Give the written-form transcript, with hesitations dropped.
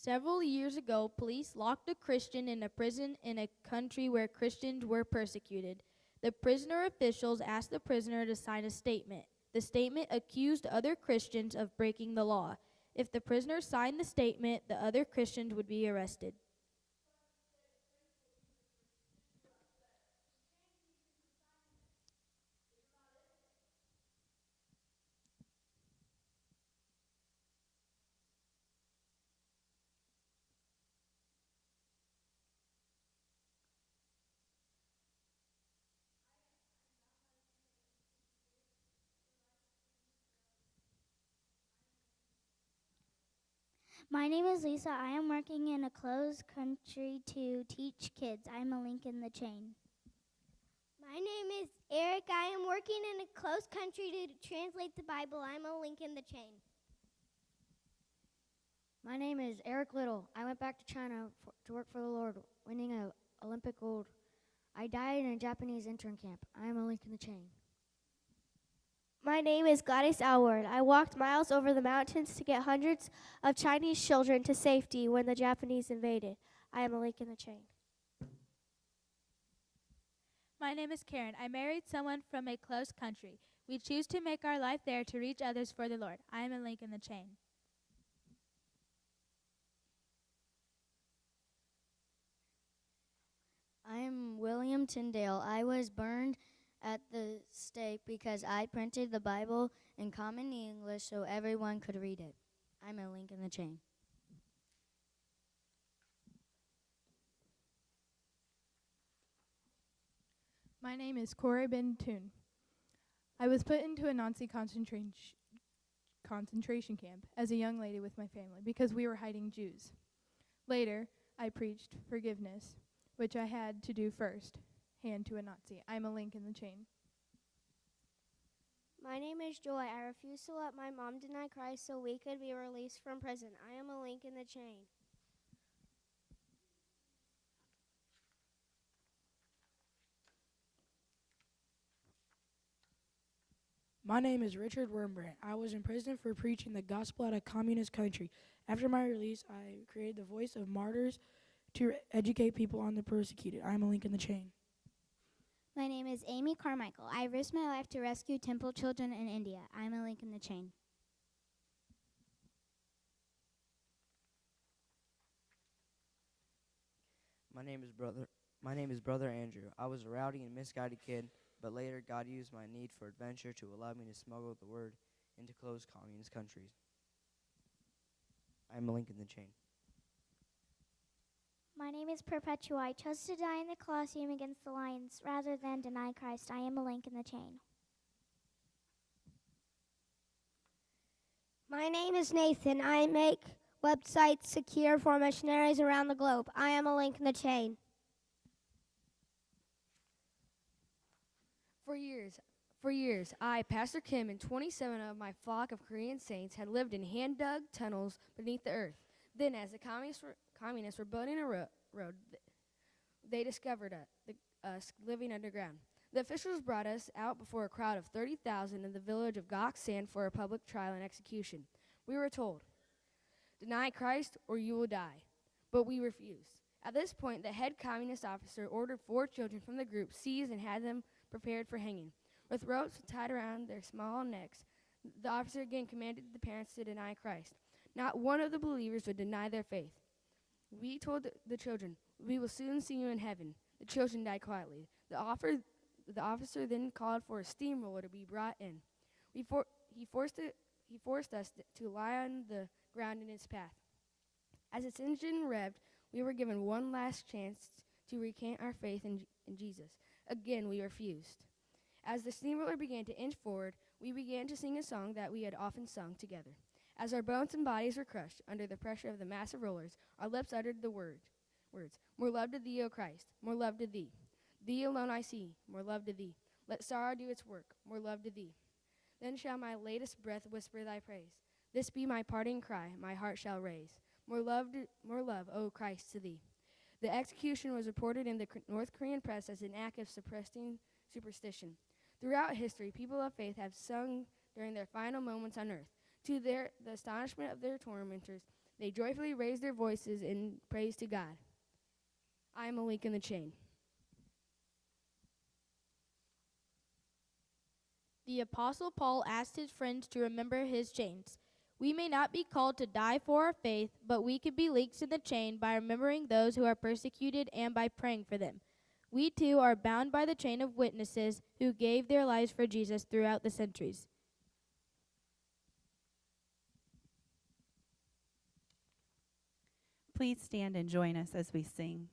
Several years ago, police locked a Christian in a prison in a country where Christians were persecuted. The prisoner officials asked the prisoner to sign a statement. The statement accused other Christians of breaking the law. If the prisoner signed the statement, the other Christians would be arrested. My name is Lisa. I am working in a closed country to teach kids. I'm a link in the chain. My name is Eric. I am working in a closed country to translate the Bible. I'm a link in the chain. My name is Eric Little. I went back to China to work for the Lord, winning an Olympic gold. I died in a Japanese intern camp. I am a link in the chain. My name is Gladys Alward. I walked miles over the mountains to get hundreds of Chinese children to safety when the Japanese invaded. I am a link in the chain. My name is Karen. I married someone from a close country. We choose to make our life there to reach others for the Lord. I am a link in the chain. I am William Tyndale. I was burned at the stake because I printed the Bible in common English so everyone could read it. I'm a link in the chain. My name is Corey Bentoon. I was put into a Nazi concentration camp as a young lady with my family because we were hiding Jews. Later, I preached forgiveness, which I had to do first, hand to a Nazi. I'm a link in the chain. My name is Joy. I refused to let my mom deny Christ so we could be released from prison. I am a link in the chain. My name is Richard Wormbrandt. I was in prison for preaching the gospel at a communist country. After my release, I created the Voice of Martyrs to educate people on the persecuted. I am a link in the chain. My name is Amy Carmichael. I risked my life to rescue temple children in India. I'm a link in the chain. My name is Brother Andrew. I was a rowdy and misguided kid, but later God used my need for adventure to allow me to smuggle the word into closed communist countries. I am a link in the chain. My name is Perpetua. I chose to die in the Colosseum against the lions rather than deny Christ. I am a link in the chain. My name is Nathan. I make websites secure for missionaries around the globe. I am a link in the chain. For years, I, Pastor Kim, and 27 of my flock of Korean saints had lived in hand-dug tunnels beneath the earth. Then, as the communists were building a road, they discovered us living underground. The officials brought us out before a crowd of 30,000 in the village of Goksan for a public trial and execution. We were told, "Deny Christ or you will die." But we refused. At this point, the head communist officer ordered 4 children from the group seized and had them prepared for hanging. With ropes tied around their small necks, the officer again commanded the parents to deny Christ. Not one of the believers would deny their faith. We told the children, "We will soon see you in heaven." The children died quietly. The officer then called for a steamroller to be brought in. He forced us to lie on the ground in its path. As its engine revved, we were given one last chance to recant our faith in Jesus. Again, we refused. As the steamroller began to inch forward, we began to sing a song that we had often sung together. As our bones and bodies were crushed under the pressure of the massive rollers, our lips uttered the words, "More love to thee, O Christ, more love to thee. Thee alone I see, more love to thee. Let sorrow do its work, more love to thee. Then shall my latest breath whisper thy praise. This be my parting cry, my heart shall raise. More love, O Christ, to thee." The execution was reported in the North Korean press as an act of suppressing superstition. Throughout history, people of faith have sung during their final moments on earth. To the astonishment of their tormentors, They joyfully raised their voices in praise to God. I am a link in the chain. The Apostle Paul asked his friends to remember his chains. We may not be called to die for our faith, but we could be links in the chain by remembering those who are persecuted and by praying for them. We too are bound by the chain of witnesses who gave their lives for Jesus throughout the centuries. Please stand and join us as we sing.